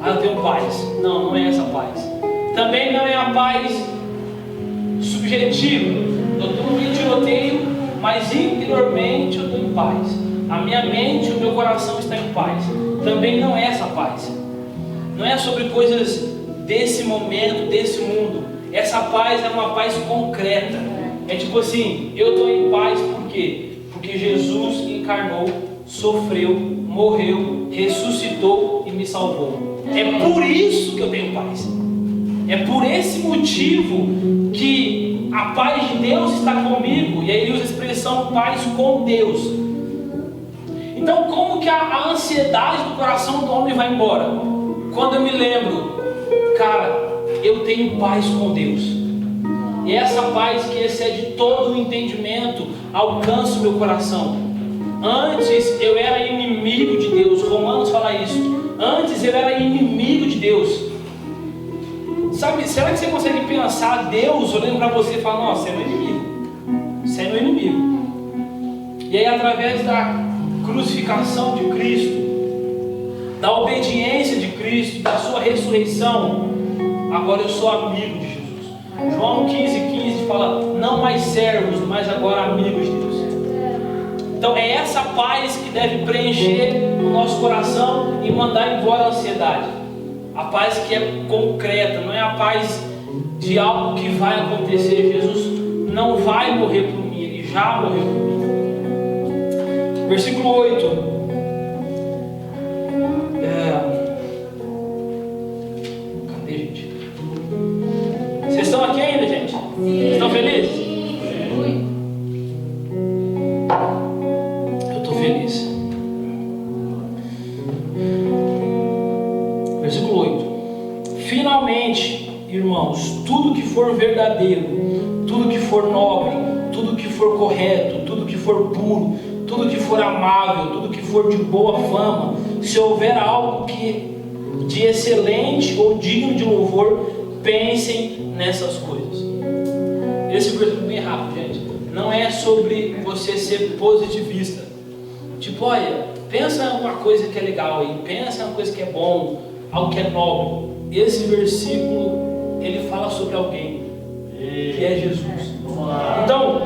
Eu tenho paz. Não, não é essa paz. Também não é a paz subjetiva. Eu estou no meio do tiroteio, mas interiormente eu estou em paz. A minha mente e o meu coração estão em paz. Também não é essa paz. Não é sobre coisas desse momento, desse mundo. Essa paz é uma paz concreta. É tipo assim, eu estou em paz por quê? Porque Jesus encarnou, sofreu, morreu, ressuscitou e me salvou. É por isso que eu tenho paz. É por esse motivo que a paz de Deus está comigo. E aí ele usa a expressão paz com Deus. Então como que a ansiedade do coração do homem vai embora? Quando eu me lembro, cara, eu tenho paz com Deus. E essa paz que excede todo o entendimento alcança o meu coração. Antes eu era inimigo de Deus. Romanos fala isso. Antes eu era inimigo de Deus. Sabe, será que você consegue pensar Deus olhando para você e falar, nossa, você é meu inimigo. Você é meu inimigo. E aí através da crucificação de Cristo, da obediência de Cristo, da sua ressurreição, agora eu sou amigo de Jesus. João 15:15 fala, não mais servos, mas agora amigos de Deus. Então é essa paz que deve preencher o nosso coração e mandar embora a ansiedade. A paz que é concreta, não é a paz de algo que vai acontecer. Jesus não vai morrer por mim, Ele já morreu por mim. Versículo 8. Cadê, gente? Vocês estão aqui ainda, gente? Sim. Estão felizes? Sim. Eu estou feliz. Versículo 8. Finalmente, irmãos, tudo que for verdadeiro, tudo que for nobre, tudo que for correto, tudo que for puro, tudo que for amável, tudo que for de boa fama, se houver algo que de excelente ou digno de louvor, pensem nessas coisas. Esse versículo é bem rápido, gente. Não é sobre você ser positivista. Tipo, olha, pensa em uma coisa que é legal aí, pensa em uma coisa que é bom, algo que é nobre. Esse versículo, ele fala sobre alguém, que é Jesus. Então,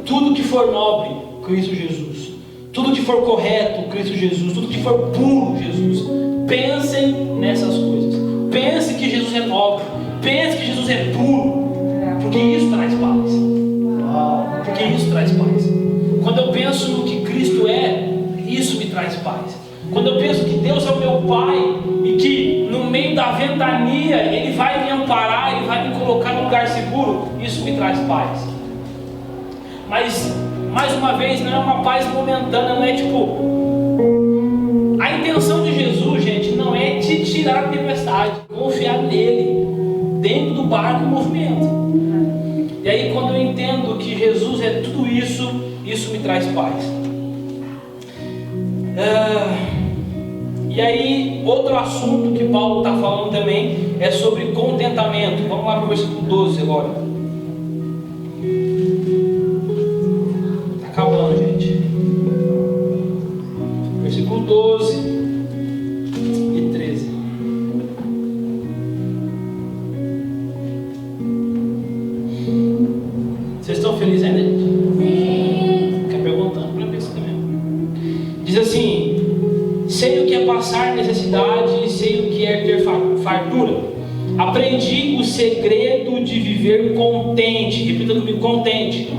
tudo que for nobre, Cristo Jesus. Tudo que for correto, Cristo Jesus. Tudo que for puro, Jesus. Pensem nessas coisas. Pense que Jesus é nobre. Pense que Jesus é puro. Porque isso traz paz. Porque isso traz paz. Quando eu penso no que Cristo é, isso me traz paz. Quando eu penso que Deus é o meu Pai e que no meio da ventania Ele vai me amparar, Ele vai me colocar num lugar seguro, isso me traz paz. Mas, mais uma vez, não é uma paz momentânea, não é tipo... A intenção de Jesus, gente, não é te tirar da tempestade, confiar nele, dentro do barco em movimento. E aí quando eu entendo que Jesus é tudo isso, isso me traz paz. E aí, outro assunto que Paulo está falando também é sobre contentamento. Vamos lá para o versículo 12 agora. Está acabando, gente. Versículo 12 e 13. Vocês estão felizes ainda, gente? Sim. Fica perguntando para ver se também. Diz assim: sei o que é passar necessidade e sei o que é ter fartura. Aprendi o segredo de viver contente. Repita comigo: contente.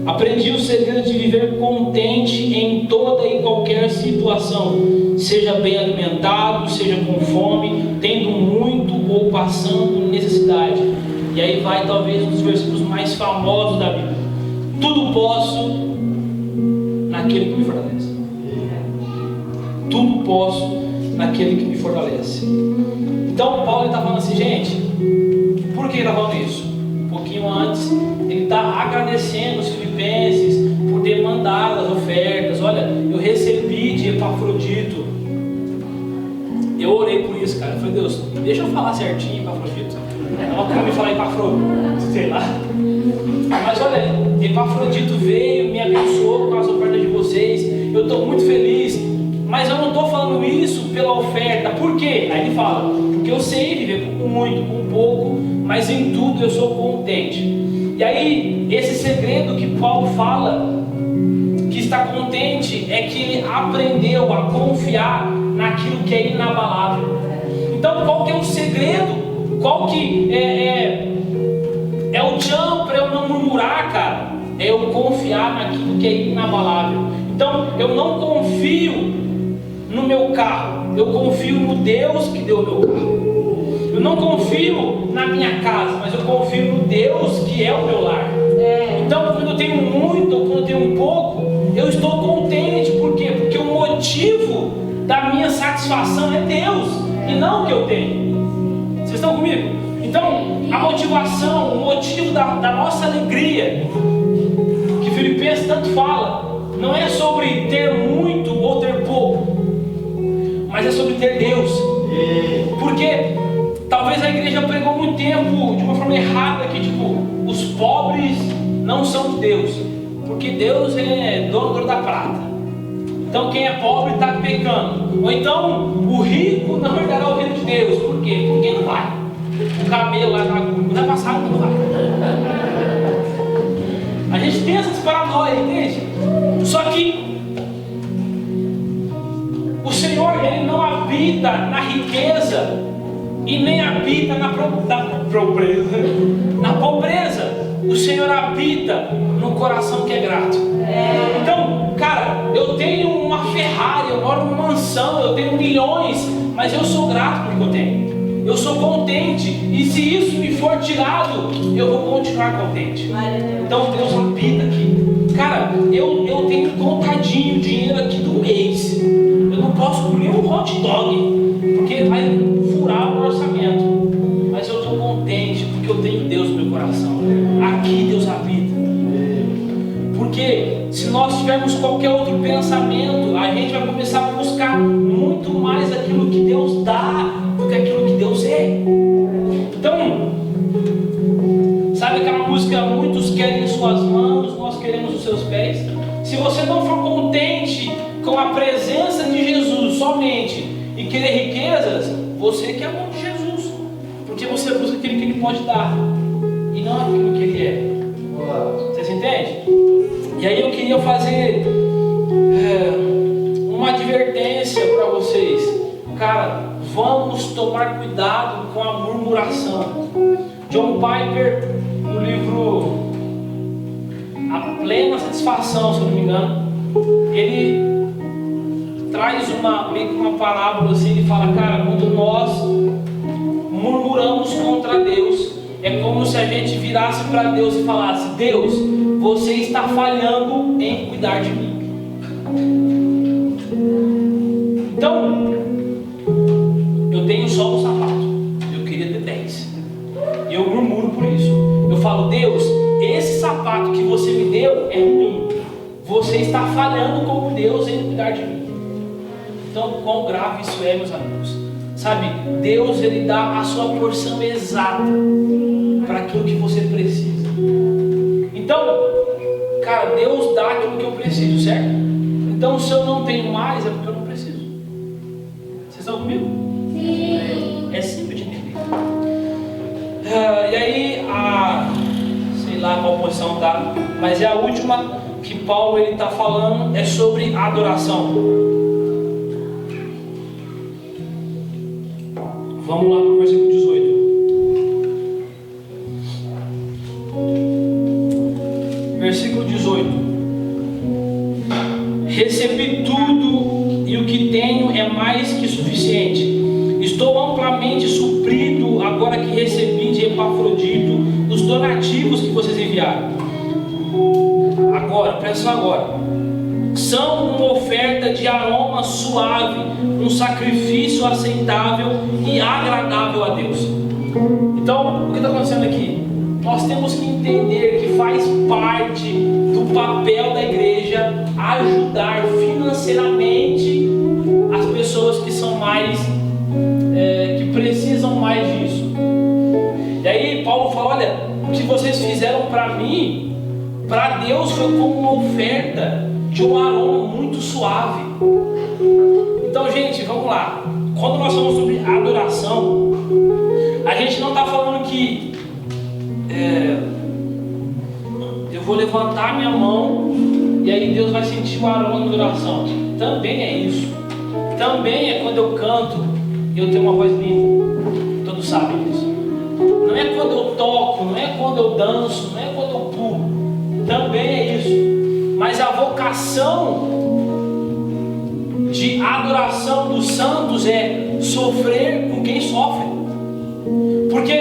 Aprendi o segredo de viver contente em toda e qualquer situação. Seja bem alimentado, seja com fome, tendo muito ou passando necessidade. E aí vai talvez um dos versículos mais famosos da Bíblia. Tudo posso naquele que me fortalece. Tudo posso naquele que me fortalece. Então Paulo está falando assim, gente, por que ele está falando isso? Um pouquinho antes, ele está agradecendo os filipenses por ter mandado as ofertas. Olha, eu recebi de Epafrodito. Eu orei por isso, cara. Eu falei, Deus, deixa eu falar certinho, Epafrodito. Olha como me fala Epafrodito, sei lá. Mas olha, Epafrodito veio, me abençoou com as ofertas de vocês. Eu estou muito feliz. Mas eu não estou falando isso pela oferta. Por quê? Aí ele fala, porque eu sei viver com muito, com pouco, mas em tudo eu sou contente. E aí, esse segredo que Paulo fala, que está contente, é que ele aprendeu a confiar naquilo que é inabalável. Então, qual que é o segredo? Qual que é o tchan para eu não murmurar, cara? É eu confiar naquilo que é inabalável. Então, eu não confio no meu carro, eu confio no Deus que deu o meu carro. Eu não confio na minha casa, mas eu confio no Deus que é o meu lar. Então, quando eu tenho muito ou quando eu tenho pouco, eu estou contente. Por quê? Porque o motivo da minha satisfação é Deus e não o que eu tenho. Vocês estão comigo? Então, a motivação, o motivo da nossa alegria, que Filipenses tanto fala, não é sobre ter muito ou ter pouco, mas é sobre ter Deus. Porque talvez a igreja pregou muito tempo de uma forma errada que tipo, os pobres não são de Deus, porque Deus é dono da prata. Então quem é pobre está pecando. Ou então o rico não herdará o reino de Deus. Por quê? Porque não vai. O camelo lá na agulha vai passar, não vai. A gente tem essas paranoias, entende? Só que o Senhor, Ele não habita na riqueza e nem habita na pobreza. O Senhor habita no coração que é grato. Então, cara, eu tenho uma Ferrari, eu moro numa mansão, eu tenho milhões, mas eu sou grato pelo que eu tenho. Eu sou contente, e se isso me for tirado, eu vou continuar contente. Então Deus habita aqui. Cara, eu tenho contadinho o dinheiro aqui do mês. Eu não posso comer um hot dog, porque vai furar o orçamento. Mas eu estou contente, porque eu tenho Deus no meu coração. Aqui Deus habita. Porque se nós tivermos qualquer outro pensamento, a gente vai começar a buscar muito mais aquilo que Deus dá do que aquilo que Deus é. Então, sabe aquela música, muitos querem suas mãos, nós queremos os seus pés? Se você não for contente com a presença de Jesus somente e querer riquezas, você quer a mão de Jesus, porque você busca aquilo que Ele pode dar e não aquilo que Ele é. Vocês entendem? E aí eu queria fazer uma advertência para vocês. Cara, vamos tomar cuidado com a murmuração. John Piper, no livro A Plena Satisfação, se eu não me engano, ele traz meio que uma parábola assim. Ele fala, cara, quando nós murmuramos contra Deus, é como se a gente virasse para Deus e falasse: Deus, você está falhando em cuidar de mim. Então, eu tenho só um sapato, eu queria ter 10. E eu murmuro por isso. Eu falo: Deus, esse sapato que você me deu é ruim. Você está falhando como Deus em cuidar de mim. Então, quão grave isso é, meus amigos. Sabe, Deus, Ele dá a sua porção exata para aquilo que você precisa. Então, cara, Deus dá aquilo que eu preciso, certo? Então, se eu não tenho mais, é porque eu não preciso. Vocês estão comigo? Sim. É simples de entender. E aí, sei lá qual posição tá, mas é a última que Paulo ele está falando, é sobre a adoração. Vamos lá para o versículo 18. Versículo 18. Recebi tudo e o que tenho é mais que suficiente. Estou amplamente suprido agora que recebi de Epafrodito os donativos que vocês enviaram. Agora, presta agora. São uma oferta de aroma suave, um sacrifício aceitável e agradável a Deus. Então, o que está acontecendo aqui? Nós temos que entender que faz parte do papel da igreja ajudar financeiramente as pessoas que são mais, que precisam mais disso. E para mim, para Deus foi como uma oferta de um aroma muito suave. Então, gente, vamos lá. Quando nós falamos sobre adoração, a gente não está falando que eu vou levantar minha mão e aí Deus vai sentir o aroma da adoração. Também é isso. Também é quando eu canto e eu tenho uma voz linda. Todos sabem disso. Não é quando eu toco, não é quando eu danço, não é quando eu pulo. Também é isso. Mas a vocação de adoração dos santos é sofrer com quem sofre. Porque,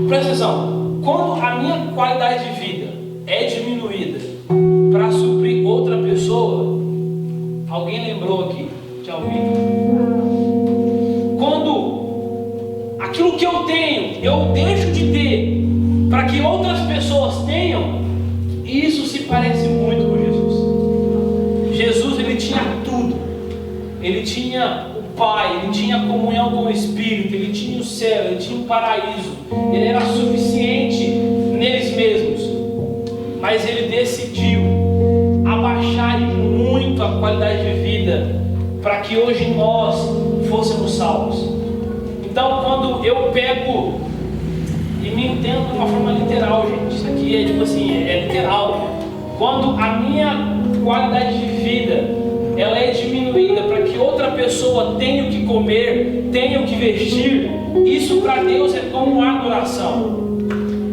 presta atenção, quando a minha qualidade de vida é diminuída para suprir outra pessoa, alguém lembrou aqui de alguém? Quando aquilo que eu tenho, eu deixo de ter para que outras pessoas tenham, isso se parece muito com Jesus. Jesus, ele tinha tudo. Ele tinha o Pai, ele tinha comunhão com o Espírito, ele tinha o céu, ele tinha o paraíso. Ele era suficiente neles mesmos. Mas ele decidiu abaixar muito a qualidade de vida para que hoje nós fôssemos salvos. Então, quando eu pego, e me entendo de uma forma literal, gente, isso aqui é tipo assim, é literal. Quando a minha qualidade de vida ela é diminuída para que outra pessoa tenha o que comer, tenha o que vestir, isso para Deus é como uma adoração.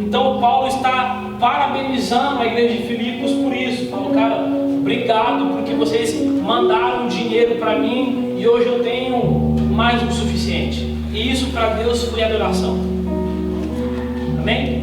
Então Paulo está parabenizando a igreja de Filipos por isso. Falou, cara, obrigado porque vocês mandaram dinheiro para mim e hoje eu tenho mais do que o suficiente. E isso para Deus foi adoração. Amém?